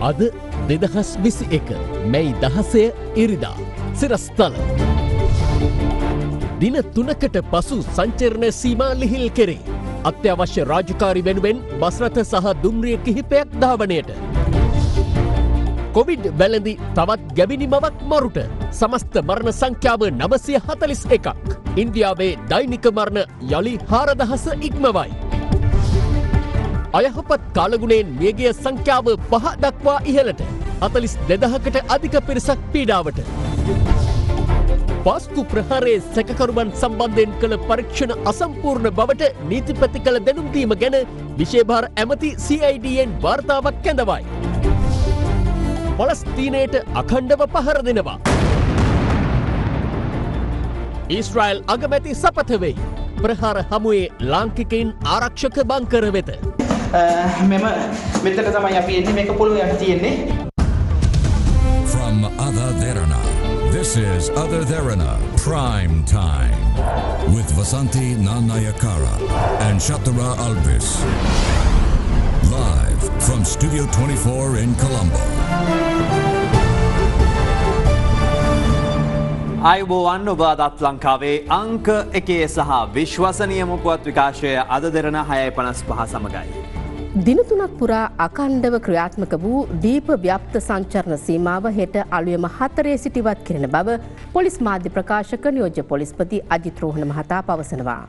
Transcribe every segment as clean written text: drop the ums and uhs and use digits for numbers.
අද 2021 මැයි 16 ඉරිදා සිරස්තල. දින 3කට පසු සංචරණ සීමා ලිහිල් කෙරේ. අත්‍යවශ්‍ය රාජකාරි වෙනුවෙන් බස් රථ සහ දුම්රිය කිහිපයක් ධාවනයට. කොවිඩ් වැළඳි තවත් ගැබිනි මවක් මරුට. සමස්ත මරණ සංඛ්‍යාව 941ක්. ඉන්දියාවේ දෛනික මරණ යලි 4000 ඉක්මවයි. අයහපත් කාලගුණයෙන් මියගිය සංඛ්‍යාව 5 දක්වා ඉහළට. 42000කට අධික පිරිසක් පීඩාවට. පාස්කු ප්‍රහාරයේ සැකකරුවන් සම්බන්ධයෙන් කළ පරීක්ෂණ අසම්පූර්ණ බවට නීතිපති කළ දැනුම් දීම ගැන විශේෂභාර ඇමති CIDN වාර්තාවක් කැඳවයි. පලස්තීනයට අඛණ්ඩව පහර දෙනවා. ඊශ්‍රායල් අගමැති සපත වෙයි. ප්‍රහාර හමුවේ ලාංකිකයින් ආරක්ෂක බංකර වෙත. මෙම මෙතන තමයි අපි එන්නේ මේක පොළොව යට තියෙන්නේ. From Ada Derana, this is Ada Derana Prime Time with Vasanti Nanayakara and Shatara Albis. Live from Studio 24 in Colombo. අයිබෝවන් ඔබ අදත් ලංකාවේ අංක එකේ සහ විශ්වසනීය මුපුවත් විකාශය අද දෙරන 6:55 සමගයි. දින 3ක් පුරා අඛණ්ඩව ක්‍රියාත්මක වූ දීප ව්‍යාප්ත සංචරණ සීමාව හෙට අලුයම 4 සිට ඉවත් කෙරෙන බව පොලිස් මාධ්‍ය ප්‍රකාශක නියෝජ්‍ය පොලිස්පති අජිත් රෝහණ මහතා පවසනවා.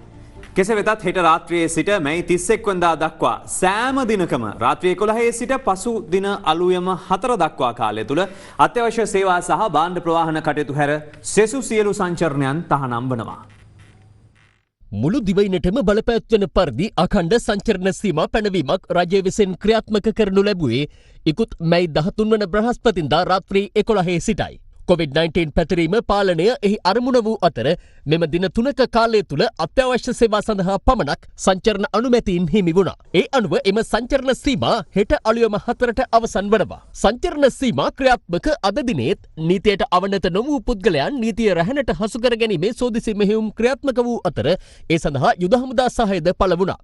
කෙසේ වෙතත් හෙට රාත්‍රියේ සිට මැයි 31 වෙනිදා දක්වා සෑම දිනකම රාත්‍රී 11 සිට පසු දින අලුයම 4 දක්වා කාලය තුල අත්‍යවශ්‍ය සේවා සහ භාණ්ඩ ප්‍රවාහන කටයුතු හැර සෙසු සියලු සංචරණයන් තහනම් වනවා. මුළු දිවයිනටම බලපෑත්වන පරිදි අඛණ්ඩ සංචරණ සීමා පැනවීමක් රජය විසින් ක්‍රියාත්මක කරනු ලැබුවේ ඉකුත් මැයි 13 වන බ්‍රහස්පතින්දා රාත්‍රී 11 සිටයි. COVID-19 පැතිරීම පාලනය එහි අරමුණ වූ අතර මෙම දින 3ක කාලය තුල අත්‍යවශ්‍ය සේවා සඳහා පමණක් සංචරණ අනුමැතීන් හිමි වුණා. ඒ අනුව එම සංචරණ සීමා හෙට අලුයම 4ට අවසන් වනවා. සංචරණ සීමා ක්‍රියාත්මක අද දිනේත් නීතියට අවනත නොවූ පුද්ගලයන් නීතිය රැහැනට හසු කර ගැනීමේ සෝදිසි මෙහෙයුම් ක්‍රියාත්මක වූ අතර ඒ සඳහා යුද හමුදා සහායද පළ වුණා.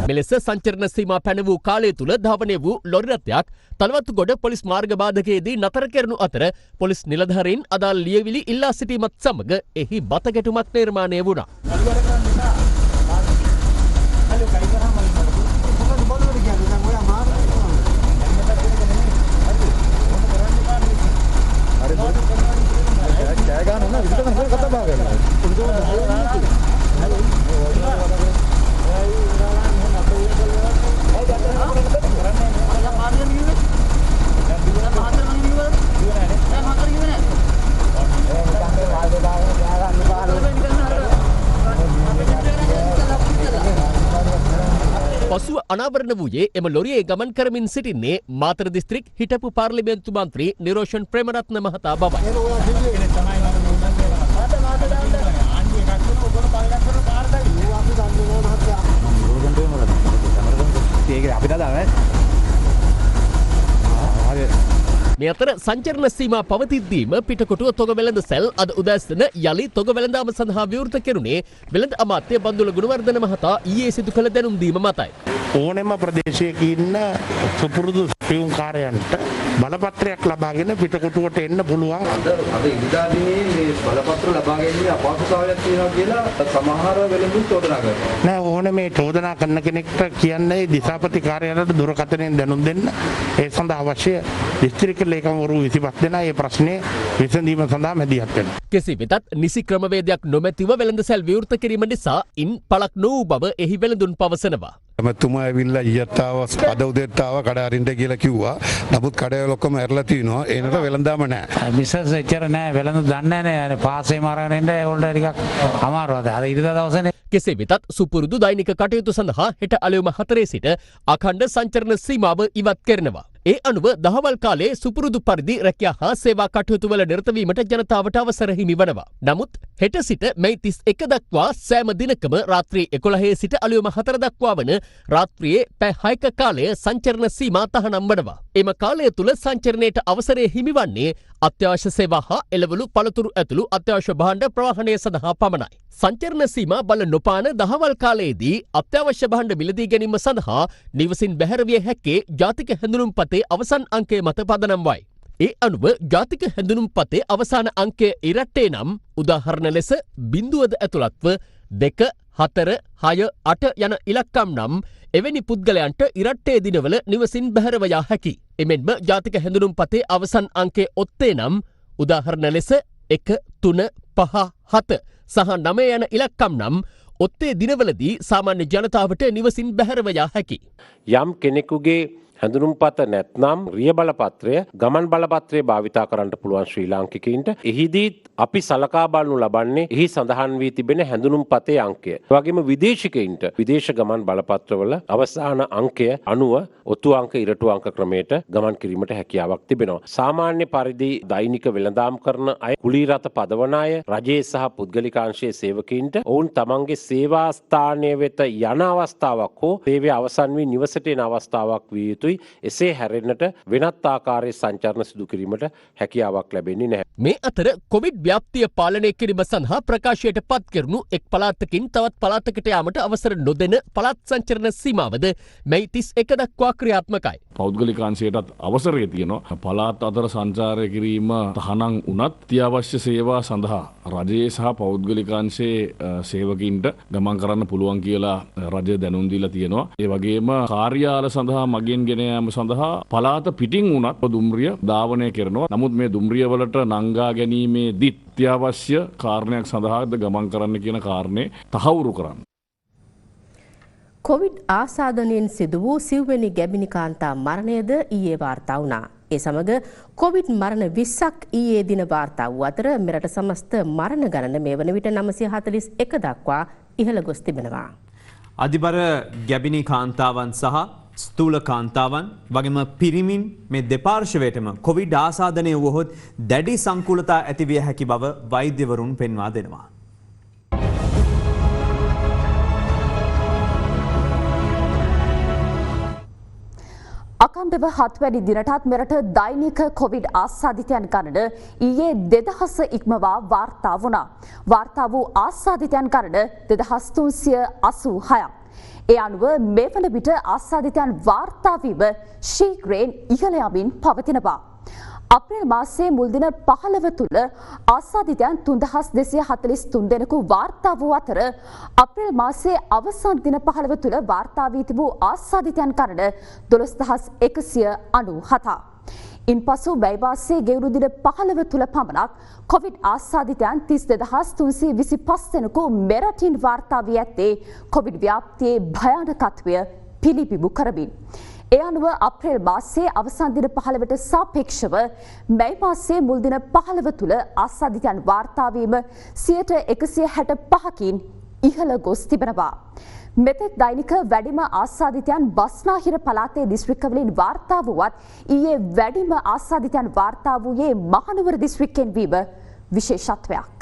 මෙලෙස සංචරණ සීමා පැන වූ කාලය තුල ධාවනය වූ ලොරි රථයක් තලවත්තුගොඩ පොලිස් මාර්ග බාධකයේදී නතර කෙරෙනු අතර පොලිස් නිලධාරීන් අදාළ ලියවිලි ඉල්ලා සිටීමත් සමග එහි බතගැටුමක් නිර්මාණය වුණා. පසුව අනාවරණ වූයේ එම ලොරියේ ගමන් කරමින් සිටින්නේ මාතර දිස්ත්‍රික් හිටපු පාර්ලිමේන්තු මන්ත්‍රී නිරෝෂන් ප්‍රේමරත්න මහතා බවයි. මේ අතර සංචරණ සීමා පවතිද්දීම පිටකොටුව තොග වෙළඳ සැල් අද උදැසන යලි තොග වෙළඳාම සඳහා විවෘත කෙරුණේ වෙළඳ අමාත්‍ය බන්දුල ගුණවර්ධන මහතා ඊයේ සිදු කළ දැනුම් දීම මතයි. ඕනෙම ප්‍රදේශයක ඉන්න සුපුරුදු පියුම්කාරයන්ට බලපත්‍රයක් ලබාගෙන පිටකොටුවට එන්න පුළුවන්. අද ඉරිදා දිනේ මේ බලපත්‍ර ලබා ගැනීමේ අපහසුතාවයක් තියෙනවා කියලා සමහර වෙළඳුන් චෝදනා කරනවා. නෑ ඕනේ මේ චෝදනා කරන කෙනෙක්ට කියන්නේ දිසාපති කාර්යාලයට දුරකථනයෙන් දැනුම් දෙන්න. ඒ සඳහා අවශ්‍ය දිස්ත්‍රික්ක ලේකම්වරු 25 දෙනා මේ ප්‍රශ්නේ විසඳීම සඳහා මැදිහත් වෙනවා. කෙසේ වෙතත් නිසි ක්‍රමවේදයක් නොමැතිව වෙළඳ සැල් විවෘත කිරීම නිසා ඉන් පළක් නොවූ බව එහි වෙළඳුන් පවසනවා. ඇමතුමා ඇවිල්ලා ඊයත්තාව අද උදේත්තාව කඩ අරින්න කියලා කිව්වා. නමුත් කඩවල ඔක්කොම ඇරලා තිනවා. ඒනට වෙළඳාම නැහැ. බිස්නස් එච්චර නැහැ. වෙළඳ දන්නේ නැහැ. පාසෙම අරගෙන ඉන්න ඒගොල්ලෝ ටිකක් අමාරුයි. අර ඉරිදා දවසනේ. කෙසේ වෙතත් සුපුරුදු දෛනික කටයුතු සඳහා හෙට අලුයම 4 සිට අඛණ්ඩ සංචරණ සීමාව ඉවත් කරනවා. ඒ අනුව දහවල් කාලයේ සුපුරුදු පරිදි රැකියා හා සේවා කටයුතු වල නිරත වීමට ජනතාවට අවසර හිමි වනවා. නමුත් හෙට සිට මැයි 31 දක්වා සෑම දිනකම රාත්‍රී 11 සිට අලුයම 4 දක්වා වන රාත්‍රියේ පැය 6ක කාලය සංචරණ සීමා තහනම් වනවා. එම කාලය තුල සංචරණයට අවසරය හිමිවන්නේ අත්‍යවශ්‍ය සේවා හා එළවලු පළතුරු ඇතුළු අත්‍යවශ්‍ය භාණ්ඩ ප්‍රවාහනය සඳහා පමණයි. සංචරණ සීමා බල නොපාන දහවල් කාලයේදී අත්‍යවශ්‍ය භාණ්ඩ මිලදී ගැනීම සඳහා නිවසින් බැහැරවිය හැක්කේ ජාතික හැඳුනුම්පතේ අවසන් අංකය මත පදනම් වයි. ඒ අනුව ජාතික හැඳුනුම්පතේ අවසාන අංකය ඉරට්ටේ නම් උදාහරණ ලෙස බිඳුවද ඇතුළත්ව 2, 4, 6, 8 යන ඉලක්කම් නම් එවැනි පුද්ගලයන්ට ඉරට්ටේ දිනවල නිවසින් බැහැරව යා හැකි. එමෙන්ම ජාතික හැඳුනුම්පතේ අවසන් අංකය ඔත්තේ නම් උදාහරණ ලෙස 1, 3, 5, 7 සහ 9 යන ඉලක්කම් නම් ඔත්තේ දිනවලදී සාමාන්‍ය ජනතාවට නිවසින් බැහැරව යා හැකි. යම් කෙනෙකුගේ හැඳුනුම්පත නැත්නම් රිය බලපත්‍රය ගමන් බලපත්‍රය භාවිතා කරන්න පුළුවන් ශ්‍රී ලාංකිකයින්ට එහිදීත් අපි සලකා බලනු ලබන්නේ එහි සඳහන් වී තිබෙන හැඳුනුම්පතේ අංකය. ඒ වගේම විදේශිකයින්ට විදේශ ගමන් බලපත්‍රවල අවසාන අංකය අනුව ඔත්තු අංක ඉරටු අංක ක්‍රමයට ගමන් කිරීමට හැකියාවක් තිබෙනවා. සාමාන්‍ය පරිදි දෛනික වෙළඳාම් කරන අය, කුලී රථ පදවන අය, රජයේ සහ පුද්ගලිකාංශයේ සේවකයින්ට ඔවුන් තමන්ගේ සේවා ස්ථානය වෙත යන අවස්ථාවක් හෝ සේවය අවසන් වී නිවසට එන අවස්ථාවක් විය යුතුයි. එසේ හැරෙන්නට වෙනත් ආකාරයේ සංචරණ සිදු කිරීමට හැකියාවක් ලැබෙන්නේ නැහැ. මේ අතර කොවිඩ් ව්‍යාප්තිය පාලනය කිරීම සඳහා ප්‍රකාශයට පත් කෙරුණු එක් පළාතකින් තවත් පළාතකට යාමට අවසර නොදෙන පළාත් සංචරණ සීමාවද මැයි 31 දක්වා ක්‍රියාත්මකයි. පෞද්ගලිකාංශයටත් අවසරය තියෙනවා. පළාත් අතර සංචාරය කිරීම තහනම් වුණත් අත්‍යවශ්‍ය සේවා සඳහා රජයේ සහ පෞද්ගලිකාංශයේ සේවකින්ට ගමන් කරන්න පුළුවන් කියලා රජය දැනුම් දීලා තියෙනවා. ඒ වගේම කාර්යාල සඳහා මගින් ගෙන යාම සඳහා පළාත පිටින් වුණත් දුම්රිය ධාවනය කරනවා. නමුත් මේ දුම්රිය වලට නංගා ගැනීමේදී අත්‍යවශ්‍ය කාරණයක් සඳහාද ගමන් කරන්න කියන කාරණේ තහවුරු කරන්න. කොවිඩ් ආසාදනයෙන් සිදු වූ සිව්වෙනි ගැබිනි කාන්තා මරණයද ඊයේ වාර්තා වුණා. ඒ සමග කොවිඩ් මරණ 20ක් ඊයේ දින වාර්තා වූ අතර මෙරට සමස්ත මරණ ගණන මේ වන විට 941 දක්වා ඉහළ ගොස් තිබෙනවා. අධිබර ගැබිනි කාන්තාවන් සහ ස්ථූල කාන්තාවන් වගේම පිරිමින් මේ දෙපාර්ශවයටම කොවිඩ් ආසාදනය වුවහොත් දැඩි සංකූලතා ඇතිවිය හැකි බව වෛද්‍යවරුන් පෙන්වා දෙනවා. අකණ්ඩව 7 වැනි දිනටත් මෙරට දෛනික කොවිඩ් ආසාදිතයන් ගණන ඊයේ 2000 ඉක්මවා වාර්තා වුණා. වාර්තා වූ ආසාදිතයන් ගණන 2386ක්. ඒ අනුව මේ වන විට ආසාදිතයන් වාර්තා වීම ශීඝ්‍රයෙන් ඉහළ යමින් පවතිනවා. අප්‍රේල් මාසයේ මුල් දින 15 තුල ආසාදිතයන් 3243 දෙනෙකු වාර්තා වූ අතර අප්‍රේල් මාසයේ අවසන් දින 15 තුල වාර්තා වී තිබූ ආසාදිතයන් ගණන 12197ක්. ඉන්පසු මැයි මාසයේ ගෙවුණු දින 15 තුල පමණක් කොවිඩ් ආසාදිතයන් 32325 දෙනෙකු මෙරටින් වාර්තා වී ඇත්තේ කොවිඩ් ව්‍යාප්තියේ භයානකත්වය පිළිබිඹු කරමින්. ඒ අනුව අප්‍රේල් මාසයේ අවසන් දින 15ට සාපේක්ෂව මැයි මාසයේ මුල් දින 15 තුල ආසාදිතයන් වාර්තා වීම 165කින් ඉහළ ගොස් තිබෙනවා. මෙතෙක් දෛනික වැඩිම ආසාදිතයන් බස්නාහිර පළාතේ දිස්ත්‍රික්කවලින් වාර්තා වුවත් ඊයේ වැඩිම ආසාදිතයන් වාර්තා වූයේ මහනුවර දිස්ත්‍රික්කයෙන් වීම විශේෂත්වයක්.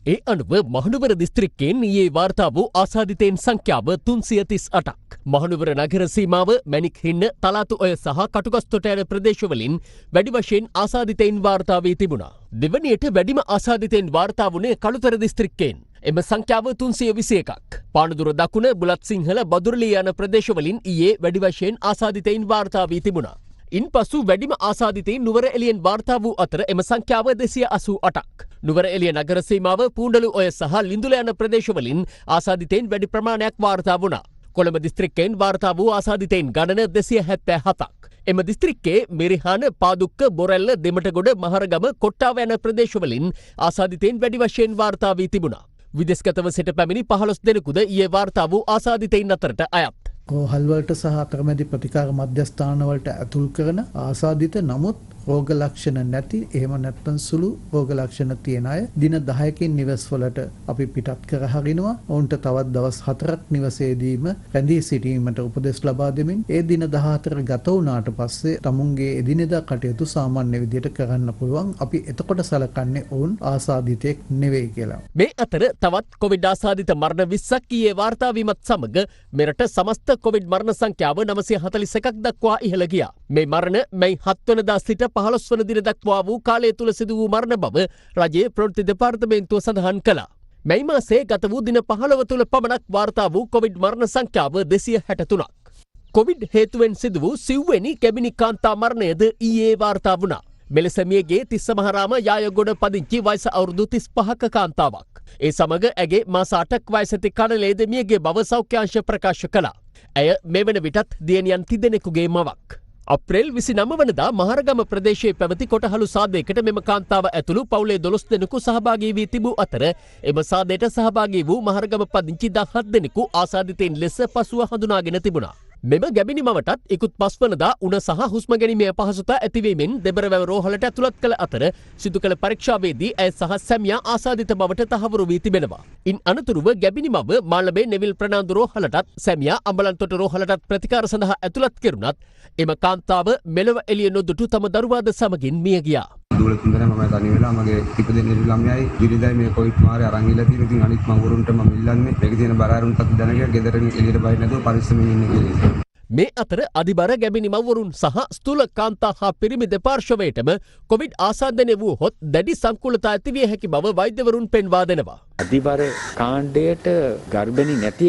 ඒ අනුව මහනුවර දිස්ත්‍රික්කයෙන් ඊයේ වාර්තා වූ ආසාදිතයින් සංඛ්‍යාව 338ක්. මහනුවර නගර සීමාව මැණික් හින්න තලාතු ඔය සහ කටුගස්තොට යන ප්‍රදේශවලින් වැඩි වශයෙන් ආසාදිතයින් වාර්තා වී තිබුණා. දෙවැනියට වැඩිම ආසාදිතයින් වාර්තා වුණේ කළුතර දිස්ත්‍රික්කයෙන්. එම සංඛ්‍යාව 321ක්. පානදුර දකුණ බුලත් සිංහල බදුරලී යන ප්‍රදේශවලින් ඊයේ වැඩි වශයෙන් ආසාදිතයින් වාර්තා වී තිබුණා. ඉන්පසු වැඩිම ආසාදිතයින් නුවර එළියෙන් වාර්තා වූ අතර එම සංඛ්‍යාව 288ක්. නුවර එළිය නගර සීමාව පූණ්ඩලු ඔය සහ ලිඳුල යන ප්‍රදේශවලින් ආසාදිතයින් වැඩි ප්‍රමාණයක් වාර්තා වුණා. කොළඹ දිස්ත්‍රික්කයෙන් වාර්තා වූ ආසාදිතයින් ගණන 277ක්. එම දිස්ත්‍රික්කයේ මෙරිහාන පාදුක්ක බොරැල්ල දෙමටගොඩ මහරගම කොට්ටාව යන ප්‍රදේශවලින් ආසාදිතයින් වැඩි වශයෙන් වාර්තා වී තිබුණා. විදෙස්ගතව සිට පැමිණි 15 දෙනෙකුද ඊයේ වාර්තා වූ ආසාදිතයින් අතරට අයත්. රෝහල්වලට සහ අතරමැදි ප්‍රතිකාර මධ්‍යස්ථානවලට ඇතුල් කරන ආසාදිත නමුත් රෝග ලක්ෂණ නැති එහෙම නැත්නම් සුළු රෝග ලක්ෂණ තියෙන අය දින 10කින් නිවෙස්වලට අපි පිටත් කර හරිනවා. ඔවුන්ට තවත් දවස් 4ක් නිවසේදීම රැඳී සිටීමට උපදෙස් ලබා දෙමින් ඒ දින 14 ගත වුණාට පස්සේ තමුන්ගේ එදිනෙදා කටයුතු සාමාන්‍ය විදිහට කරන්න පුළුවන්. අපි එතකොට සලකන්නේ ඔවුන් ආසාදිතෙක් නෙවෙයි කියලා. මේ අතර තවත් කොවිඩ් ආසාදිත මරණ 20ක් ඊයේ වාර්තා වීමත් සමග මෙරට සමස්ත කොවිඩ් මරණ සංඛ්‍යාව 941ක් දක්වා ඉහළ ගියා. මේ මරණ මැයි 7 වෙනිදා සිට 15 වන දින දක්වා වූ කාලය තුල සිදු වූ මරණ බව රජයේ ප්‍රවෘත්ති දෙපාර්තමේන්තුව සඳහන් කළා. මැයි මාසයේ ගත වූ දින 15 තුල පමණක් වාර්තා වූ කොවිඩ් මරණ සංඛ්‍යාව 263ක්. කොවිඩ් හේතුවෙන් සිදු වූ සිව්වෙනි ගැබිනි කාන්තා මරණයද ඊයේ වාර්තා වුණා. මෙලෙස මියගේ තිස්සමහාරාම යායගොඩ පදිංචි වයස අවුරුදු 35ක කාන්තාවක්. ඒ සමග ඇගේ මාස 8ක් වයසති කඩලේද මියගේ බව සෞඛ්‍යාංශ ප්‍රකාශ කළා. ඇය මෙවන විටත් දියණියන් 3 දෙනෙකුගේ මවක්. අප්‍රේල් 29 වනදා මහරගම ප්‍රදේශයේ පැවති කොටහළු සාදයකට මෙම කාන්තාව ඇතුළු පවුලේ 12 දෙනෙකු සහභාගී වී තිබූ අතර එම සාදයට සහභාගී වූ මහරගම පදිංචි 17 දෙනෙකු ආසාදිතයින් ලෙස පසුව හඳුනාගෙන තිබුණා. මෙම ගැබිනි මවටත් ඉකුත් 5 වනදා උණ සහ හුස්ම ගැනීමේ අපහසුතා ඇතිවීමෙන් දෙබරවැව රෝහලට ඇතුළත් කළ අතර සිදු කළ පරීක්ෂාවේදී ඇය සහ සැමියා ආසාදිත බවට තහවුරු වී තිබෙනවා. ඉන් අනතුරුව ගැබිනි මව මාළඹේ නෙවිල් ප්‍රනාන්දු රෝහලටත් සැමියා අම්බලන්තොට රෝහලටත් ප්‍රතිකාර සඳහා ඇතුළත් කෙරුණත් එම කාන්තාව මෙලොව එළිය නොදුටු තම දරුවාද සමගින් මිය ගියා. දුවල තුන්දෙනා මම තනි වෙලා මගේ ඉපදෙන්නේ ළමයයි විරිදයි මේ කොවිඩ් මාරේ අරන් ඉලා තියෙන ඉතින් අනිත් මවුරුන්ට මම ඉල්ලන්නේ මේකේ තියෙන බර අරුන්ටත් දැනගෙන ගෙදරින් එළියට බහින්න නැතුව පරිස්සමෙන් ඉන්න කියලා. මේ අතර අධිබර ගැබිනි මව්වරුන් සහ ස්ථූල කාන්තා හා පිරිමි දෙපාර්ශ්වයටම කොවිඩ් ආසාදනය වූහොත් දැඩි සංකූලතා ඇතිවිය හැකි බව වෛද්‍යවරුන් පෙන්වා දෙනවා. අධිබර කාණ්ඩයට ගර්භණී නැති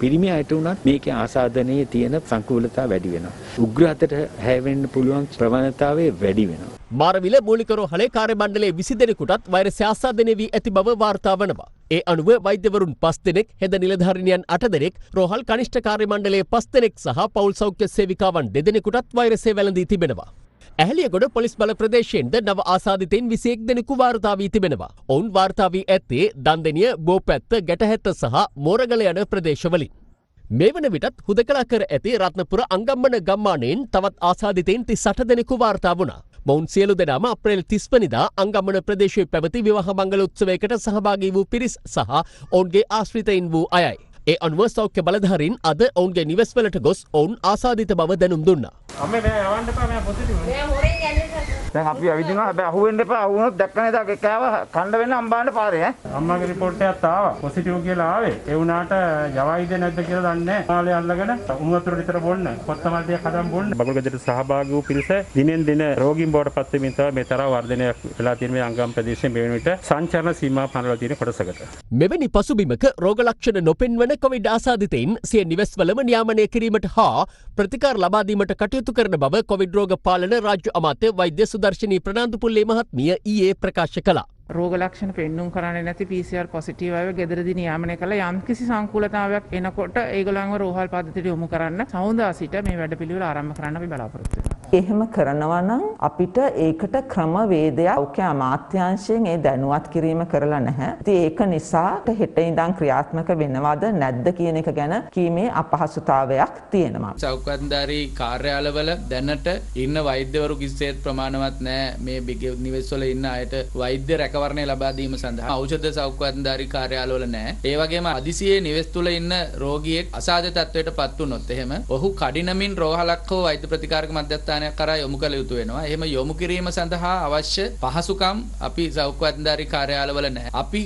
පිරිමි අයට උනත් මේකේ ආසාදනයේ තියෙන සංකූලතා වැඩි වෙනවා. උග්‍ර අතට හැවෙන්න පුළුවන් ප්‍රවණතාවය වැඩි වෙනවා. මාරවිල මූලික රෝහලේ කාර්ය මණ්ඩලයේ 20 දෙනෙකුටත් වෛරසය ආසාදනය වී ඇති බව වාර්තා වනවා. ඒ අනුව වෛද්‍යවරුන් 5 දෙනෙක්, හෙද නිලධාරිනියන් 8 දෙනෙක්, රෝහල් කනිෂ්ඨ කාර්ය මණ්ඩලයේ 5 දෙනෙක් සහ පවුල් සෞඛ්‍ය සේවිකාවන් 2 දෙනෙකුටත් වෛරසය වැළඳී තිබෙනවා. ඇහැලියගොඩ පොලිස් බල ප්‍රදේශයෙන්ද නව ආසාදිතයින් 21 දෙනෙකු වාර්තා වී තිබෙනවා. ඔවුන් වාර්තා වී ඇත්තේ දන්දෙනිය, බෝපැත්ත, ගැටහැත්ත සහ මෝරගල යන ප්‍රදේශවලින්. මේ වන විටත් හුදකලා කර ඇති රත්නපුර අංගම්මන ගම්මානයෙන් තවත් ආසාදිතයින් 38 දෙනෙකු වාර්තා වුණා. මොවුන් සියලු දෙනාම අප්‍රේල් 30 වනිදා අංගම්මන ප්‍රදේශයේ පැවති විවාහ මංගල උත්සවයකට සහභාගී වූ පිරිස් සහ ඔවුන්ගේ ආශ්‍රිතයින් වූ අයයි. ඒ අනුව සෞඛ්‍ය බලධාරීන් අද ඔවුන්ගේ නිවෙස්වලට ගොස් ඔවුන් ආසාදිත බව දැනුම් දුන්නා. අම්මේ මම යවන්න එපා මම පොසිටිව්. මම හොරෙන් යන්නේ. දැන් අපි ඇවිදිනවා හැබැයි අහුවෙන්න එපා. අහුවුනොත් දැක්කනේ දා කෑව කණ්ඩ වෙන අම්බාන්න පාරේ ඈ. අම්මාගේ රිපෝට් එකක් ආවා. පොසිටිව් කියලා ආවේ. ඒ වුණාට යවයිද නැද්ද කියලා දන්නේ නැහැ. මාළේ අල්ලගෙන උණු වතුර විතර බොන්න. කොත්තමල් ටිකක් හදන් බොන්න. බබල්ගදට සහභාගී වූ පිරිස දිනෙන් දින රෝගීන් බවට පත් වෙමින් තමයි මේ තරම් වර්ධනය වෙලා තියෙන මේ අංගම් ප්‍රදේශයේ මේ වෙන විට සංචරණ සීමා පනවලා තියෙන කොටසකට. මෙවැනි පසුබිමක රෝග ලක්ෂණ නොපෙන්වන කොවිඩ් ආසාදිතයින් සිය නිවෙස්වලම නියාමනය කිරීමට හා ප්‍රතිකාර ලබා දීමට කටයුතු කරන බව කොවිඩ් රෝග පාලන රාජ්‍ය අමාත්‍ය වෛද්‍ය සුදර්ශනී ප්‍රනාන්දු පුල්ලේ මහත්මිය ඊයේ ප්‍රකාශ කළා. රෝග ලක්ෂණ පෙන්නුම් කරන්නේ නැති PCR පොසිටිව් අයව ගෙදරදී නියාමනය කළා. යම්කිසි සංකූලතාවයක් එනකොට ඒගොල්ලන්ව රෝහල් පද්ධතියට යොමු කරන්න සමුදා සිට මේ වැඩපිළිවෙල ආරම්භ කරන්න අපි බලාපොරොත්තු වෙනවා. එහෙම කරනවා නම් අපිට ඒකට ක්‍රමවේදයක් සෞඛ්‍ය අමාත්‍යාංශයෙන් ඒ දැනුවත් කිරීම කරලා නැහැ. ඉතින් ඒක නිසා හෙට ඉඳන් ක්‍රියාත්මක වෙනවද නැද්ද කියන එක ගැන කීමේ අපහසුතාවයක් තියෙනවා. සෞඛ්‍යධාරී කාර්යාලවල දැනට ඉන්න වෛද්‍යවරු කිසිසේත් ප්‍රමාණවත් නැහැ. මේ නිවෙස්වල ඉන්න අයට වෛද්‍ය රැකවරණය ලබා දීම සඳහා ඖෂධ සෞඛ්‍යධාරී කාර්යාලවල නැහැ. ඒ වගේම අදිසියේ නිවෙස් තුල ඉන්න රෝගියෙක් අසාධ්‍ය තත්ත්වයට පත් වුණොත් එහෙම ඔහු කඩිනමින් රෝහලක් හෝ වෛද්‍ය ප්‍රතිකාරක මධ්‍යස්ථානයක් කරා යොමු කළ යුතු වෙනවා. එහෙම යොමු කිරීම සඳහා අවශ්‍ය පහසුකම් අපි සෞඛ්‍යධාරී කාර්යාලවල නැහැ. අපි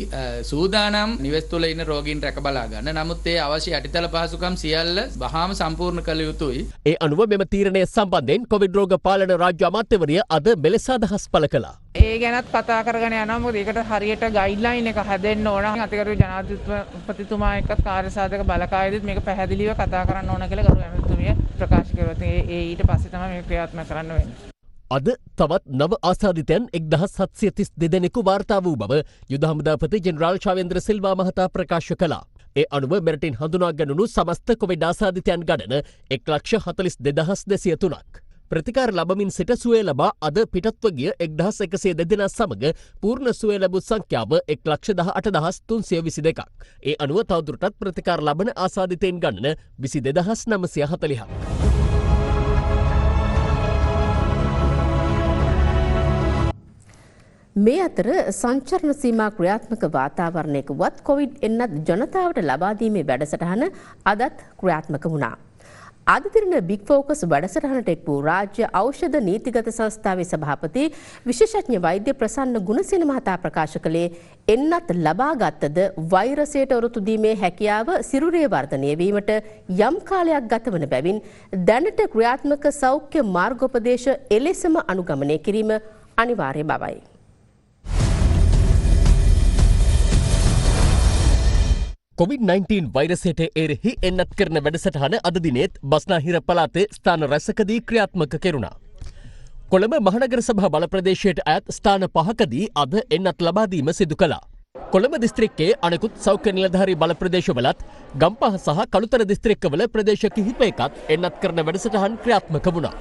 සූදානම් නිවෙස් තුල ඉන්න රෝගීන් රැක බලා ගන්න. නමුත් ඒ අවශ්‍ය යටිතල පහසුකම් සියල්ල වහාම සම්පූර්ණ කළ යුතුයි. ඒ අනුව මෙම තීරණය සම්බන්ධයෙන් කොවිඩ් රෝග පාලන රාජ්‍ය අමාත්‍යවරිය අද මෙලෙස අදහස් පළ කළා. ඒ ගැනත් කතා කරගෙන යනවා. මොකද ඒකට හරියට ගයිඩ්ලයින් එක හැදෙන්න ඕන. අතිගරු ජනාධිපතිතුමා එක්කත් කාර්යසාධක බලකායේදීත් මේක පැහැදිලිව කතා කරන්න ඕන කියලා ගරු ඇමතිතුමිය ප්‍රකාශ කළා. ඒ ඊට පස්සේ තමයි මේක ක්‍රියාත්මක කරන්න වෙන්නේ. අද තවත් නව ආසාදිතයන් 1732 දෙනෙකු වාර්තා වූ බව යුද හමුදාපති ජෙනරාල් ශාවේන්ද්‍ර සිල්වා මහතා ප්‍රකාශ කළා. ඒ අනුව මෙරටින් හඳුනා ගන්නු සමස්ත කොවිඩ් ආසාදිතයන් ගණන 1,42,203ක්. ප්‍රතිකාර ලබමින් සිට සුවය ලබා අද පිටත්ව ගිය 1102 දෙනා සමග පූර්ණ සුවය ලැබූ සංඛ්‍යාව 1,18,322ක්. ඒ අනුව තවදුරටත් ප්‍රතිකාර ලබන ආසාදිතයින් ගණන 22,940ක්. මේ අතර සංචරණ සීමා ක්‍රියාත්මක වාතාවරණයක වත් කොවිඩ් එන්නත් ජනතාවට ලබා දීමේ වැඩසටහන අදත් ක්‍රියාත්මක වුණා. අද දින බිග් ෆෝකස් වැඩසටහනට එක් වූ රාජ්‍ය ඖෂධ නීතිගත සංස්ථාවේ සභාපති විශේෂඥ වෛද්‍ය ප්‍රසන්න ගුණසේන මහතා ප්‍රකාශ කළේ එන්නත් ලබාගත්තද වෛරසයට ඔරොත්තු දීමේ හැකියාව සිරුරේ වර්ධනය වීමට යම් කාලයක් ගතවන බැවින් දැනට ක්‍රියාත්මක සෞඛ්‍ය මාර්ගෝපදේශ එලෙසම අනුගමනය කිරීම අනිවාර්ය බවයි. COVID-19 වෛරසයට එරෙහි එන්නත් කරන වැඩසටහන අද දිනේත් බස්නාහිර පළාතේ ස්ථාන රැසකදී ක්‍රියාත්මක කෙරුණා. කොළඹ මහනගර සභා බල ප්‍රදේශයට අයත් ස්ථාන 5කදී අද එන්නත් ලබා දීම සිදු කළා. කොළඹ දිස්ත්‍රික්කයේ අනෙකුත් සෞඛ්‍ය නිලධාරී බල ප්‍රදේශවලත් ගම්පහ සහ කළුතර දිස්ත්‍රික්කවල ප්‍රදේශ කිහිපයකත් එන්නත් කරන වැඩසටහන් ක්‍රියාත්මක වුණා.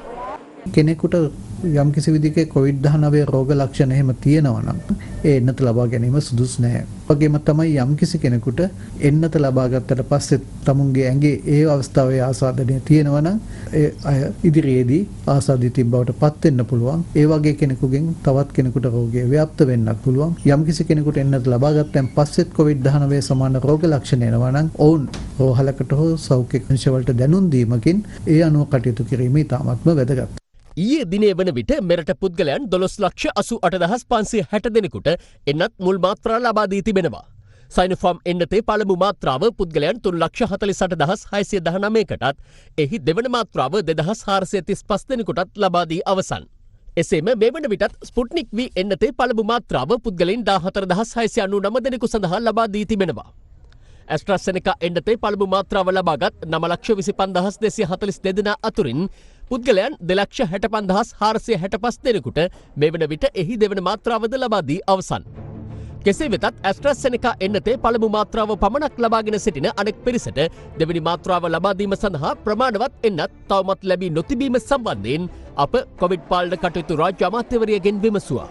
කෙනෙකුට යම් කිසි විදිහක COVID-19 රෝග ලක්ෂණ එහෙම තියෙනවා නම් ඒ එන්නත ලබා ගැනීම සුදුසු නැහැ. වගේම තමයි යම් කිසි කෙනෙකුට එන්නත ලබා ගත්තට පස්සේ තමුන්ගේ ඇඟේ ඒ අවස්ථාවේ ආසාදනය තියෙනවා නම් ඒ අය ඉදිරියේදී ආසාදිතින් බවට පත් වෙන්න පුළුවන්. ඒ වගේ කෙනෙකුගෙන් තවත් කෙනෙකුට රෝගය ව්‍යාප්ත වෙන්නත් පුළුවන්. යම් කිසි කෙනෙකුට එන්නත ලබා ගත්තන් පස්සෙත් COVID-19 සමාන රෝග ලක්ෂණ එනවා නම් ඔවුන් රෝහලකට හෝ සෞඛ්‍ය කංශවලට දැනුම් දීමකින් ඒ අනුව කටයුතු කිරීම ඉතාමත්ම වැදගත්. ඊයේ දිනේ වන විට මෙරට පුද්ගලයන් 12,88,560 දෙනෙකුට එන්නත් මුල් මාත්‍රා ලබා දී තිබෙනවා. සයිනෝෆාර්ම් එන්නතේ පළමු මාත්‍රාව පුද්ගලයන් 3,48,619කටත් එහි දෙවන මාත්‍රාව 2,435 දෙනෙකුටත් ලබා දී අවසන්. එසේම මේ වන විටත් ස්පුට්නික් V එන්නතේ පළමු මාත්‍රාව පුද්ගලයන් 14,699 දෙනෙකු සඳහා ලබා දී තිබෙනවා. ඇස්ට්‍රාසෙනෙකා එන්නතේ පළමු මාත්‍රාව ලබාගත් 9,25,242 දෙනා අතුරින් පුද්ගලයන් 2,65,465 දෙනෙකුට මේ වන විට එහි දෙවන මාත්‍රාවද ලබා දී අවසන්. කෙසේ වෙතත් ඇස්ට්‍රාසෙනෙකා එන්නතේ පළමු මාත්‍රාව පමණක් ලබාගෙන සිටින අනෙක් පිරිසට දෙවැනි මාත්‍රාව ලබා දීම සඳහා ප්‍රමාණවත් එන්නත් තවමත් ලැබී නොතිබීම සම්බන්ධයෙන් අප කොවිඩ් පාලන කටයුතු රාජ්‍ය අමාත්‍යවරියගෙන් විමසුවා.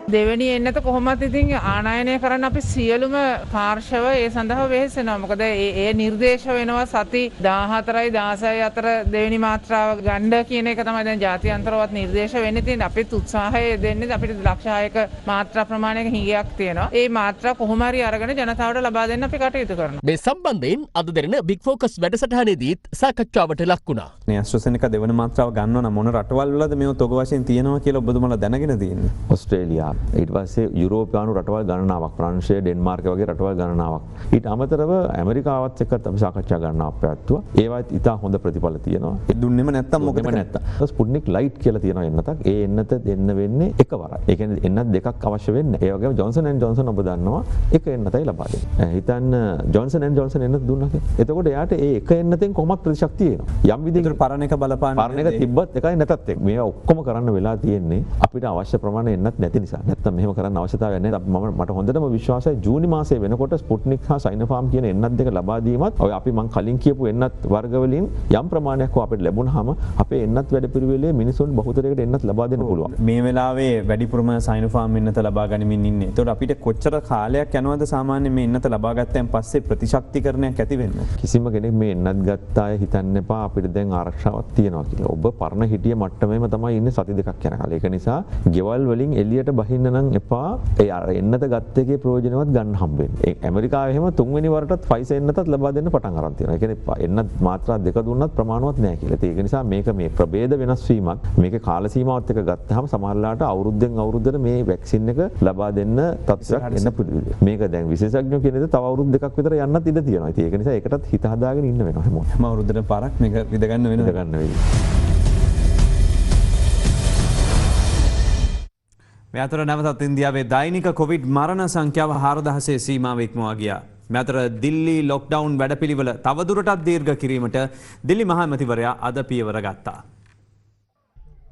දෙවැනි එන්නත කොහොමත් ඉතින් ආනයනය කරන්න අපි සියලුම පාර්ශව ඒ සඳහා වෙහෙසෙනවා. මොකද ඒ නිර්දේශ වෙනවා සති 14යි 16යි අතර දෙවැනි මාත්‍රාව ගන්න කියන එක තමයි දැන් ජාත්‍යන්තරවත් නිර්දේශ වෙන්නේ. තියෙන අපිත් උත්සාහය දෙන්නේ අපිට ලක්ෂ 6ක මාත්‍රා ප්‍රමාණයක හිඟයක් තියෙනවා. ඒ මාත්‍රා කොහොම හරි අරගෙන ජනතාවට ලබා දෙන්න අපි කටයුතු කරනවා. මේ සම්බන්ධයෙන් අද දෙරණ බිග් ෆෝකස් වැඩසටහනේදීත් සාකච්ඡාවට ලක් වුණා. මේ AstraZeneca දෙවන මාත්‍රාව ගන්නවා නම් මොන රටවල් වලද මේව තොග වශයෙන් තියෙනවා කියලා ඔබතුමාලා දැනගෙන තියෙන්නේ? ඔස්ට්‍රේලියා ඊට පස්සේ යුරෝපියානු රටවල් ගණනාවක් ප්‍රංශය ඩෙන්මාර්ක් වගේ රටවල් ගණනාවක් ඊට අමතරව ඇමරිකාවත් එක්කත් අපි සාකච්ඡා ගණනාවක් පැවැත්තුවා. ඒවත් ඉතා හොඳ ප්‍රතිඵල තියෙනවා. ඒ දුන්නෙම නැත්තම් මොකද නැත්තම් ස්පුට්නික් ලයිට් කියලා තියෙනවා එන්නතක්. ඒ එන්නත දෙන්න වෙන්නේ එකවරයි. ඒ කියන්නේ එන්නත් දෙකක් අවශ්‍ය වෙන්නේ. ඒ වගේම ජොන්සන් ඇන්ඩ් ජොන්සන් ඔබ දන්නවා එක එන්නතයි ලබා දෙන්නේ. හිතන්න ජොන්සන් ඇන්ඩ් ජොන්සන් එන්නත දුන්නා කියලා. එතකොට එයාට ඒ එක එන්නතෙන් කොහොමත් ප්‍රතිශක්තිය එනවා. යම් විදිහකට පරණ එක බලපාන පරණ එක තිබ්බත් එකයි නැතත් එක්ක. මේවා ඔක්කොම කරන්න වෙලා තියෙන්නේ අපිට අවශ්‍ය ප්‍රමාණය එන්නත් නැති නිසා. නැත්තම් මෙහෙම කරන්න අවශ්‍යතාවයක් නැහැ. මට හොඳටම විශ්වාසයි ජූනි මාසයේ වෙනකොට ස්පුට්නික් හා සයිනෝෆාර්ම් කියන එන්නත් දෙක ලබා දීමත් ඔය අපි මං කලින් කියපු එන්නත් වර්ග වලින් යම් ප්‍රමාණයක් අපිට ලැබුණාම අපේ එන්නත් වැඩපිළිවෙලේ මිනිසුන් බහුතරයකට එන්නත් ලබා දෙන්න පුළුවන්. මේ වෙලාවේ වැඩිපුරම සයිනෝෆාර්ම් එන්නත ලබා ගනිමින් ඉන්නේ. ඒතකොට අපිට කොච්චර කාලයක් යනවද සාමාන්‍යයෙන් මේ එන්නත ලබා ගත්තයින් පස්සේ ප්‍රතිශක්තිකරණයක් ඇති වෙන්න? කිසිම කෙනෙක් මේ එන්නත් ගත්ත අය හිතන්න එපා අපිට දැන් ආරක්ෂාවක් තියෙනවා කියලා. ඔබ පරණ හිටිය මට්ටමේම තමයි ඉන්නේ සති දෙකක් යනකල්. ඒක නිසා ගෙවල් වලින් එළියට බහින්න නම් එපා. ඒ එන්නත ගත්ත එකේ ප්‍රයෝජනවත් ගන්න හම්බෙන්නේ. ඒ ඇමරිකාවේ එහෙම තුන්වෙනි වරටත් ෆයිසර් එන්නතත් ලබා දෙන්න පටන් අරන් තියෙනවා. ඒ කියන්නේ එන්නත් මාත්‍රා දෙක දුන්නත් ප්‍රමාණවත් නැහැ කියලා. ඒක නිසා මේක මේ ප්‍රභේද වෙනස් වීමක් මේකේ කාල සීමාවත් එක්ක ගත්තාම සමහරලාට අවුරුද්දෙන් අවුරුද්දට මේ වැක්සින් එක ලබා දෙන්න තත්ත්වයක් එන්න පුළුවන්. මේක දැන් විශේෂඥයෝ කියනද තව අවුරුදු දෙකක් විතර යන්නත් ඉඩ තියෙනවා. ඉතින් ඒක නිසා ඒකටත් හිත හදාගෙන ඉන්න වෙනවා හැමෝම. හැම අවුරුද්දට පාරක් මේක විඳ ගන්න වෙනවා. මේ අතර නැවතත් ඉන්දියාවේ දෛනික කොවිඩ් මරණ සංඛ්‍යාව 4000 සීමාව ඉක්මවා ගියා. මේ අතර දිල්ලි ලොක්ඩවුන් වැඩපිළිවෙල තවදුරටත් දීර්ඝ කිරීමට දිල්ලි මහ ඇමතිවරයා අද පියවර ගත්තා.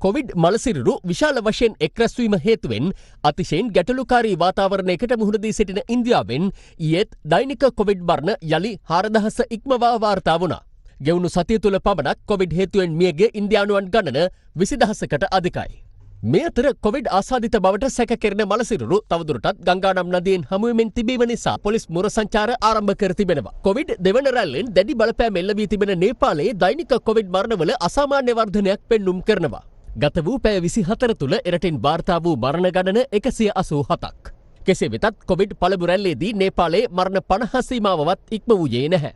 කොවිඩ් මලසිරුරු විශාල වශයෙන් එක්රැස්වීම හේතුවෙන් අතිශයින් ගැටලුකාරී වාතාවරණයකට මුහුණ දී සිටින ඉන්දියාවෙන් ඊයේත් දෛනික කොවිඩ් මරණ යලි 4000 ඉක්මවා වාර්තා වුණා. ගෙවුණු සතිය තුළ පමණක් කොවිඩ් හේතුවෙන් මියගිය ඉන්දියානුවන් ගණන 20000කට අධිකයි. මේ අතර කොවිඩ් ආසාදිත බවට සැකකෙරෙන මලසිරුරු තවදුරටත් ගංගානම් නදියෙන් හමුවෙමින් තිබීම නිසා පොලිස් මුර සංචාර ආරම්භ කර තිබෙනවා. කොවිඩ් දෙවන රැල්ලෙන් දැඩි බලපෑම් එල්ල වී තිබෙන නේපාලයේ දෛනික කොවිඩ් මරණවල අසාමාන්‍ය වර්ධනයක් පෙන්නුම් කරනවා. ගත වූ පැය 24 තුළ එරටින් වාර්තා වූ මරණ ගණන 187ක්. කෙසේ වෙතත් කොවිඩ් පළමු රැල්ලේදී නේපාලයේ මරණ 50 සීමාවවත් ඉක්ම වූයේ නැහැ.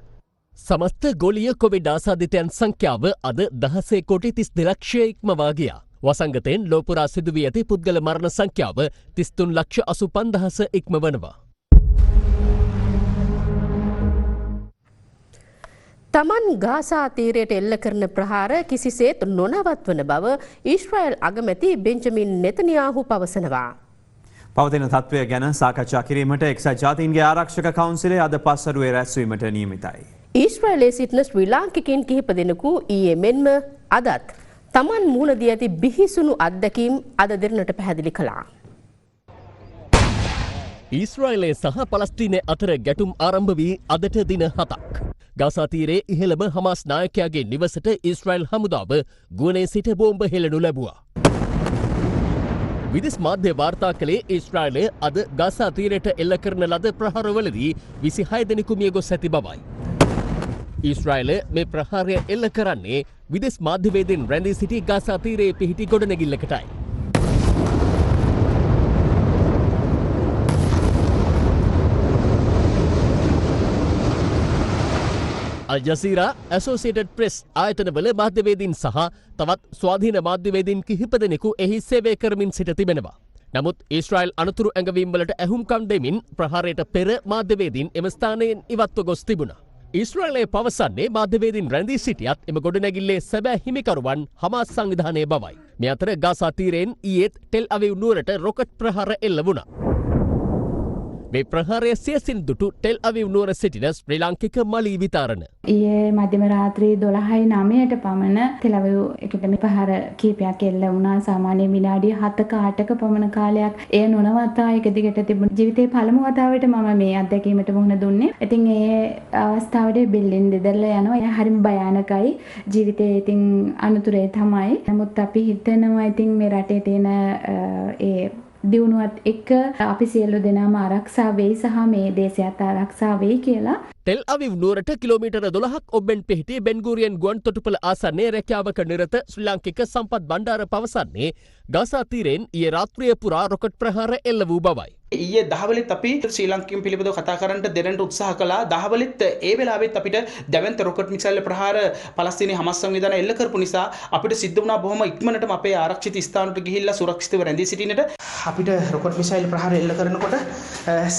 සමස්ත ගොලිය කොවිඩ් ආසාධිතයන් සංඛ්‍යාව අද 16,32 ලක්ෂය ඉක්මවා ගියා. වසංගතයෙන් ලෝපුරා සිදුවී ඇති පුද්ගල මරණ සංඛ්‍යාව 33,85,000 ඉක්මවනවා. තමන් ගාසා තීරයට එල්ල කරන ප්‍රහාර කිසිසේත් නොනවත්වන බව ඊශ්‍රායල් අගමැති බෙන්ජමින් නෙතනියාහු පවසනවා. පවතින තත්ත්වය ගැන සාකච්ඡා කිරීමට එක්සත් ජාතීන්ගේ ආරක්ෂක කවුන්සිලය අද පස්වරුවේ රැස්වීමට නියමිතයි. ඊශ්‍රායලයේ සිටින ශ්‍රී ලාංකිකයින් කිහිප දෙනෙකු ඊයේ මෙන්ම අදත් තමන් මුහුණ දී ඇති බිහිසුණු අත්දැකීම් අද දෙරණට පැහැදිලි කළා. ඊශ්‍රායලය සහ පලස්තීනය අතර ගැටුම් ආරම්භ වී අදට දින 7ක්. ගාසා තීරයේ ඉහළම හමාස් නායකයාගේ නිවසට ඊශ්‍රායල් හමුදාව ගුවනේ සිට බෝම්බ හෙළනු ලැබුවා. විදෙස් මාධ්‍ය වාර්තා කළේ ඊශ්‍රායලය අද ගාසා තීරයට එල්ල කරන ලද ප්‍රහාරවලදී 26 දෙනෙකු මිය ගොස් ඇති බවයි. ඊශ්‍රායලය මේ ප්‍රහාරය එල්ල කරන්නේ විදෙස් මාධ්‍යවේදීන් රැඳී සිටි ගාසා තීරයේ පිහිටි ගොඩනැගිල්ලකටයි. අල් ජසීරා, ඇසෝසියේටඩ් ප්‍රෙස් ආයතනවල මාධ්‍යවේදීන් සහ තවත් ස්වාධීන මාධ්‍යවේදීන් කිහිප දෙනෙකු එහි සේවය කරමින් සිට තිබෙනවා. නමුත් ඊශ්‍රායල් අනතුරු ඇඟවීම්වලට ඇහුම්කම් දෙමින් ප්‍රහාරයට පෙර මාධ්‍යවේදීන් එම ස්ථානයෙන් ඉවත්ව ගොස් තිබුණා. ඊශ්‍රායලය පවසන්නේ මාධ්‍යවේදීන් රැඳී සිටියත් එම ගොඩනැගිල්ලේ සැබෑ හිමිකරුවන් හමාස් සංවිධානය බවයි. මේ අතර ගාසා තීරයෙන් ඊයේත් ටෙල් අවීව් නුවරට රොකට් ප්‍රහාර එල්ල වුණා. මේ ප්‍රහාරය සියසින් දුටු ටෙල් අවීව් නුවර සිටින ශ්‍රී ලාංකික මලී විතාරණ. ඊයේ මධ්‍යම රාත්‍රී 12:09ට පමණ ටෙල් අවීව් එකට මේ ප්‍රහාර කීපයක් එල්ල වුණා. සාමාන්‍ය විනාඩි 7ක 8ක පමණ කාලයක් එය නොනවතා එක දිගට තිබුණ ජීවිතේ පළමු වතාවට මම මේ අත්දැකීමට මුහුණ දුන්නේ. ඉතින් ඒ අවස්ථාවේදී බිල්ඩින් දෙදරලා යනවා. ඒ හරිම භයානකයි. ජීවිතේ ඉතින් අනුතරේ තමයි. නමුත් අපි හිතනවා ඉතින් මේ රටේ තියෙන ඒ දියුණුවත් එක්ක අපි සියලු දෙනාම ආරක්ෂා වෙයි සහ මේ දේශයත් ආරක්ෂා වෙයි කියලා. ටෙල් අවීව් නුවරට කිලෝමීටර 12ක් ඔබෙන් පිහිටි බෙන්ගුරියන් ගුවන් තොටුපළ ආසන්නයේ රැකියාවක නිරත ශ්‍රී ලාංකික සම්පත් බණ්ඩාර පවසන්නේ ගාසා තීරයෙන් ඊයේ රාත්‍රිය පුරා රොකට් ප්‍රහාර එල්ල වූ බවයි. ඊයේ දහවලෙත් අපි ශ්‍රී ලංකිකයන් පිළිබඳව කතා කරන්නට දෙරන්ට උත්සාහ කළා. දහවලෙත් ඒ වෙලාවෙත් අපිට දැවැන්ත රොකට් මිසයිල් ප්‍රහාර පලස්තීනයේ හමාස් සංවිධානය එල්ල කරපු නිසා අපිට සිද්ධ වුණා බොහොම ඉක්මනටම අපේ ආරක්ෂිත ස්ථානවලට ගිහිල්ලා සුරක්ෂිතව රැඳී සිටින්නට. අපිට රොකට් මිසයිල් ප්‍රහාර එල්ල කරනකොට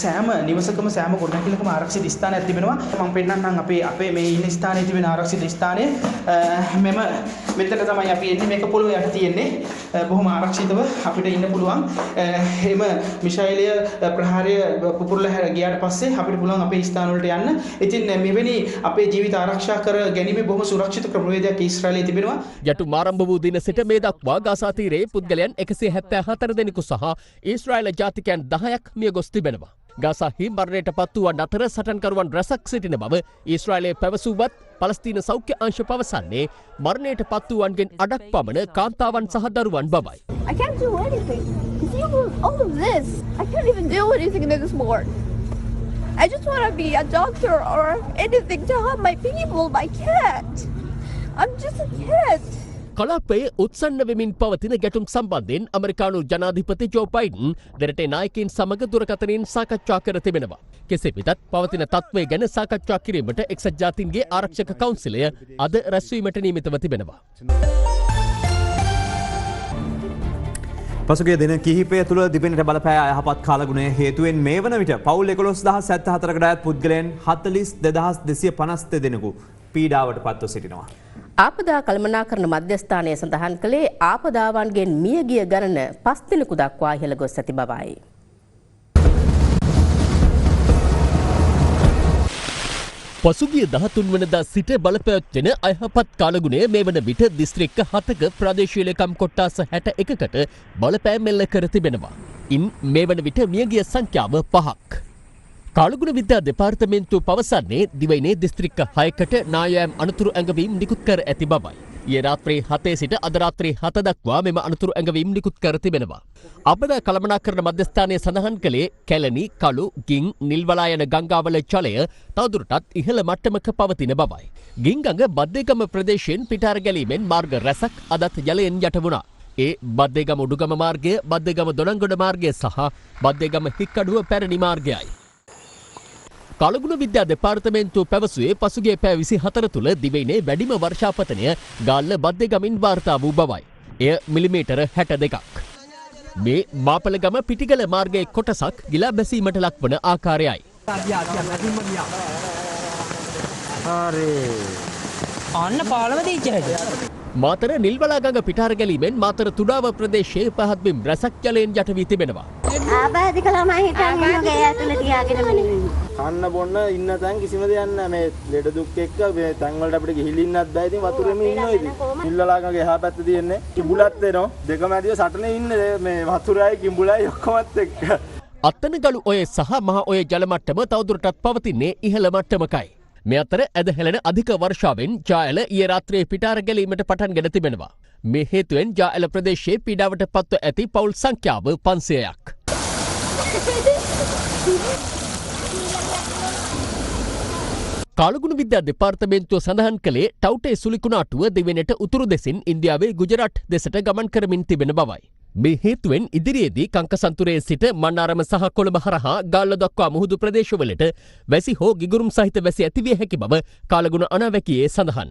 සෑම නිවසකම සෑම ගොඩනැගිල්ලකම ආරක්ෂිත ස්ථානයක් තිබෙනවා. මම පෙන්නන්නම් අපේ මේ ඉන්න ස්ථානයේ තිබෙන ආරක්ෂිත ස්ථානය. මෙතන තමයි අපි එන්නේ. මේක පොළොව යට තියෙන්නේ. බොහොම ආරක්ෂිතව අපිට ඉන්න පුළුවන්. එහෙම මිසයිලය ප්‍රහාරය පුපුරලා ගියාට පස්සේ අපිට පුළුවන් අපේ ස්ථාන වලට යන්න. ඉතින් මෙවැනි අපේ ජීවිත ආරක්ෂා කර ගැනීම බොහොම සුරක්ෂිත ක්‍රමවේදයක් ඊශ්‍රායලයේ තිබෙනවා. ගැටුම් ආරම්භ වූ දින සිට මේ දක්වා ගාසා තීරයේ පුද්ගලයන් 174 දෙනෙකු සහ ඊශ්‍රායල ජාතිකයන් 10ක් මිය ගොස් තිබෙනවා. ගාසාහි මරණයට පත් වූවන් අතර සටන්කරුවන් රැසක් සිටින බව ඊශ්‍රායලයේ පැවසුවත් පලස්තීන සෞඛ්‍ය අංශ පවසන්නේ මරණයට පත් වූවන්ගෙන් අඩක් පමණ කාන්තාවන් සහ දරුවන් බවයි. I can't do anything. All of this, I can't even do anything this morning. I just want to be a doctor or anything to help my people, but I can't. I'm just a kid. කලාපයේ උත්සන්න වෙමින් පවතින ගැටුම් සම්බන්ධයෙන් ඇමරිකානු ජනාධිපති ජෝ Biden දෙරටේ නායකයින් සමග දුරකථනයෙන් සාකච්ඡා කර තිබෙනවා. කෙසේ වෙතත් පවතින තත්ත්වය ගැන සාකච්ඡා කිරීමට එක්සත් ජාතීන්ගේ ආරක්ෂක කවුන්සිලය අද රැස්වීමට නියමිතව තිබෙනවා. පසුගිය දින කිහිපය තුළ දිවෙනට බලපෑ අයහපත් කාලගුණය හේතුවෙන් මේ වන විට පවුල් 11,074කට අයත් පුද්ගලයන් 42,252 දෙනෙකු පීඩාවට පත්ව සිටිනවා. ආපදා කළමනාකරණ මධ්‍යස්ථානය සඳහන් කළේ ආපදාවන්ගෙන් මියගිය ගණන 5 දිනකු දක්වා ඉහළ ගොස් ඇති බවයි. පසුගිය 13 වනදා සිට බලපෑවැත්වෙන අයහපත් කාලගුණය මේ වන විට දිස්ත්‍රික්ක 7ක ප්‍රදේශීය ලේකම් කොට්ටාස 61කට බලපෑම් එල්ල කර තිබෙනවා. ඉන් මේ වන විට මියගිය සංඛ්‍යාව 5ක්. කාලගුණ විද්‍යා දෙපාර්තමේන්තුව පවසන්නේ දිවයිනේ දිස්ත්‍රික්ක 6කට නායෑම් අනතුරු ඇඟවීම් නිකුත් කර ඇති බවයි. ඊයේ රාත්‍රී 7 සිට අද රාත්‍රී 7 දක්වා මෙම අනතුරු ඇඟවීම් නිකුත් කර තිබෙනවා. ආපදා කළමනාකරණ මධ්‍යස්ථානය සඳහන් කළේ කැලණි, කළු, ගින්, නිල්වලා යන ගංගාවල ජලය තවදුරටත් ඉහළ මට්ටමක පවතින බවයි. ගින්ගඟ බද්දේගම ප්‍රදේශයෙන් පිටාර ගැලීමෙන් මාර්ග රැසක් අදත් ජලයෙන් යට වුණා. ඒ බද්දේගම උඩුගම මාර්ගය, බද්දේගම දොණංගොඩ මාර්ගය සහ බද්දේගම හික්කඩුව පැරණි මාර්ගයයි. කලගුණ විද්‍යා දෙපාර්තමේන්තුව පැවසුවේ පසුගිය පැය 24 තුළ දිවයිනේ වැඩිම වර්ෂාපතනය ගාල්ල බද්දේගමින් වාර්තා වූ බවයි. එය මිලිමීටර 62ක්. මේ මාපලගම පිටිගල මාර්ගයේ කොටසක් ගිලා බැසීමට ලක්වන ආකාරයයි. අන්න පාලම දීච්ච හැටි. මාතර නිල්වලා ගඟ පිටාර ගැලීමෙන් මාතර තුඩාව ප්‍රදේශයේ පහත් බිම් රැසක් ජලයෙන් යට වී තිබෙනවා. ආබාධික ළමයි හිටන් ඉන්නගේ ඇතුළේ තියාගෙන කන්න බොන්න ඉන්න තැන් කිසිම දෙයක් නැහැ. මේ ලෙඩ දුක් එක්ක මේ තැන් වලට අපිට ගිහිල්ලින්නත් බෑ. ඉතින් වතුරෙම ඉන්නවා ඉතින්. නිල්වලා ගඟ එහා පැත්තේ තියෙන්නේ කිඹුලත් එනවා. දෙකම ඇදිව සටනේ ඉන්නේ මේ වතුරයි කිඹුලයි ඔක්කොමත් එක්ක. අත්තනගලු ඔය සහ මහ ඔය ජල මට්ටම තවදුරටත් පවතින්නේ ඉහළ මට්ටමකයි. මේ අතර ඇද හෙළෙන අධික වර්ෂාවෙන් ජාඇල ඊයේ රාත්‍රියේ පිටාර ගැලීමට පටන්ගෙන තිබෙනවා. මේ හේතුවෙන් ජාඇල ප්‍රදේශයේ පීඩාවට පත්ව ඇති පවුල් සංඛ්‍යාව 500ක්. කාලගුණ විද්‍යා දෙපාර්තමේන්තුව සඳහන් කළේ ටවුටේ සුලිකුණාටුව දෙවෙනට උතුරු දෙසින් ඉන්දියාවේ ගුජරාට් දෙසට ගමන් කරමින් තිබෙන බවයි. මේ හේතුවෙන් ඉදිරියේදී කංකසන්තුරේ සිට මන්නාරම සහ කොළඹ හරහා ගාල්ල දක්වා මුහුදු ප්‍රදේශවලට වැසි හෝ ගිගුරුම් සහිත වැසි ඇතිවිය හැකි බව කාලගුණ අනාවැකියේ සඳහන්.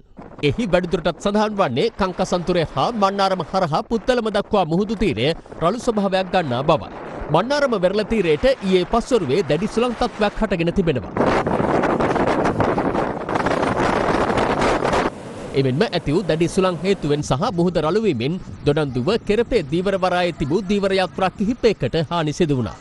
එහි වැඩිදුරටත් සඳහන් වන්නේ කංකසන්තුරේ හා මන්නාරම හරහා පුත්තලම දක්වා මුහුදු තීරය රළු ස්වභාවයක් ගන්නා බවයි. මන්නාරම වෙරළ තීරයට ඊයේ පස්වරුවේ දැඩි සුළං තත්ත්වයක් හටගෙන තිබෙනවා. එමෙන්ම ඇති වූ දැඩි සුළං හේතුවෙන් සහ මුහුද රළු වීමෙන් දොඩන්දුව කෙරපේ දීවර වරායේ තිබූ දීවර යාත්‍රා කිහිපයකට හානි සිදු වුණා.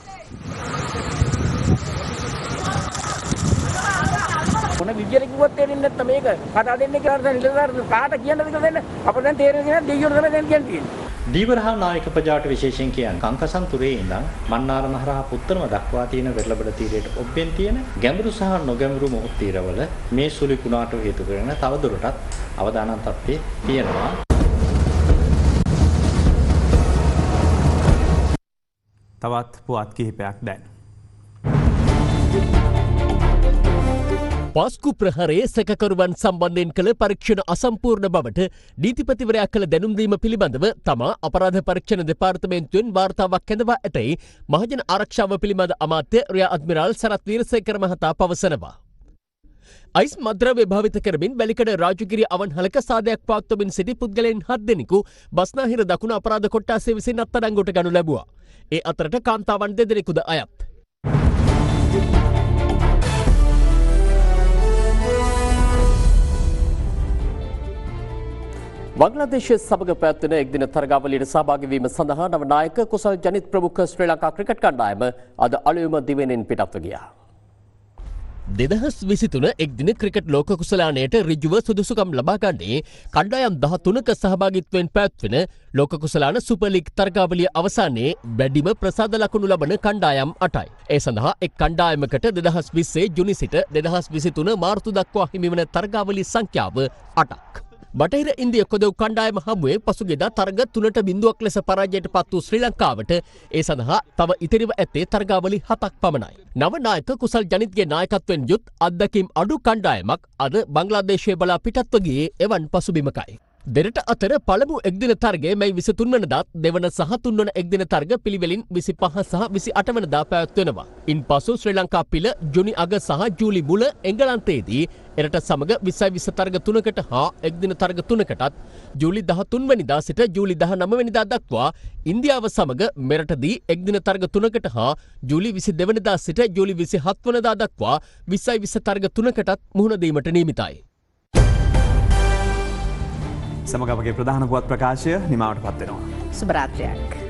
මොන විදියට කිව්වත් තේරෙන්නේ නැත්නම් මේක කතා දෙන්න කියලා නිලධාරීන් කාට කියන්නද කියලා දෙන්න අපිට දැන් තේරෙන්නේ නැහැ දෙයියොට තමයි දැන් කියන්නේ. දීවර හා නායක ප්‍රජාට විශේෂයෙන් කියන්නේ කංකසන්තුරේ ඉඳන් මන්නාරම හරහා පුත්තලම දක්වා තියෙන වෙරළබඩ තීරයට ඔබ්බෙන් තියෙන ගැඹුරු සහ නොගැඹුරු මොහොත් තීරවල මේ සුළි කුණාටු හේතු කරගෙන තවදුරටත් අවදානම් තත්ත්වයේ තියෙනවා. තවත් පුවත් කිහිපයක් දැන්. පාස්කු ප්‍රහාරයේ සැකකරුවන් සම්බන්ධයෙන් කළ පරීක්ෂණ අසම්පූර්ණ බවට නීතිපතිවරයා කළ දැනුම් දීම පිළිබඳව තමා අපරාධ පරීක්ෂණ දෙපාර්තමේන්තුවෙන් වාර්තාවක් ඇඳවා ඇතැයි මහජන ආරක්ෂාව පිළිබඳ අමාත්‍ය රියා අද්මිරාල් සරත් වීරසේකර මහතා පවසනවා. අයිස් මද්‍රව්‍ය භාවිත කරමින් වැලිකඩ රාජගිරිය අවන්හලක සාදයක් පවත්වමින් සිටි පුද්ගලයන් 7 දෙනෙකු බස්නාහිර දකුණු අපරාධ කොට්ටාසය විසින් අත්අඩංගුවට ගනු ලැබුවා. ඒ අතරට කාන්තාවන් 2 දෙනෙකුද අයත්. බංග්ලාදේශ සමග පැවැත්වෙන එක්දින තරගාවලියට සහභාගී වීම සඳහා නව නායක කුසල් ජනිත් ප්‍රමුඛ ශ්‍රී ලංකා ක්‍රිකට් කණ්ඩායම අද අලුයම දිවෙනෙන් පිටත්ව ගියා. 2023 එක්දින ක්‍රිකට් ලෝක කුසලානයට ඍජුව සුදුසුකම් ලබා ගන්නේ කණ්ඩායම් 13ක සහභාගීත්වයෙන් පැවැත්වෙන ලෝක කුසලාන සුපර් ලීග් තරගාවලිය අවසානයේ වැඩිම ප්‍රසාද ලකුණු ලබන කණ්ඩායම් 8යි. ඒ සඳහා එක් කණ්ඩායමකට 2020 ජුනි සිට 2023 මාර්තු දක්වා හිමිවන තරගාවලි සංඛ්‍යාව 8ක්. බටහිර ඉන්දිය කොදව් කණ්ඩායම හමුවේ පසුගියදා තරග 3-0ක් ලෙස පරාජයට පත් වූ ශ්‍රී ලංකාවට ඒ සඳහා තව ඉතිරිව ඇත්තේ තරගාවලි 7ක් පමණයි. නව නායක කුසල් ජනිත්ගේ නායකත්වයෙන් යුත් අත්දැකීම් අඩු කණ්ඩායමක් අද බංග්ලාදේශයේ බලා පිටත්ව ගියේ එවන් පසුබිමකයි. දෙරට අතර පළමු එක්දින තරගය මැයි 23 වනදාත් දෙවන සහ තුන්වන එක්දින තරග පිළිවෙලින් 25 සහ 28 වනදා පැවැත්වෙනවා. ඉන්පසු ශ්‍රී ලංකා පිළ ජුනි අග සහ ජූලි මුල එංගලන්තයේදී එරට සමග 20 තරග 3කට හා එක්දින තරග 3කටත් ජූලි 13 වැනිදා සිට ජූලි 19 වැනිදා දක්වා ඉන්දියාව සමග මෙරටදී එක්දින තරග 3කට හා ජූලි 22 වැනිදා සිට ජූලි 27 වනදා දක්වා 20 තරග 3කටත් මුහුණ දීමට නියමිතයි. සමග අපගේ ප්‍රධාන පුවත් ප්‍රකාශය නිමාවට පත් වෙනවා. සුබ රාත්‍රියක්.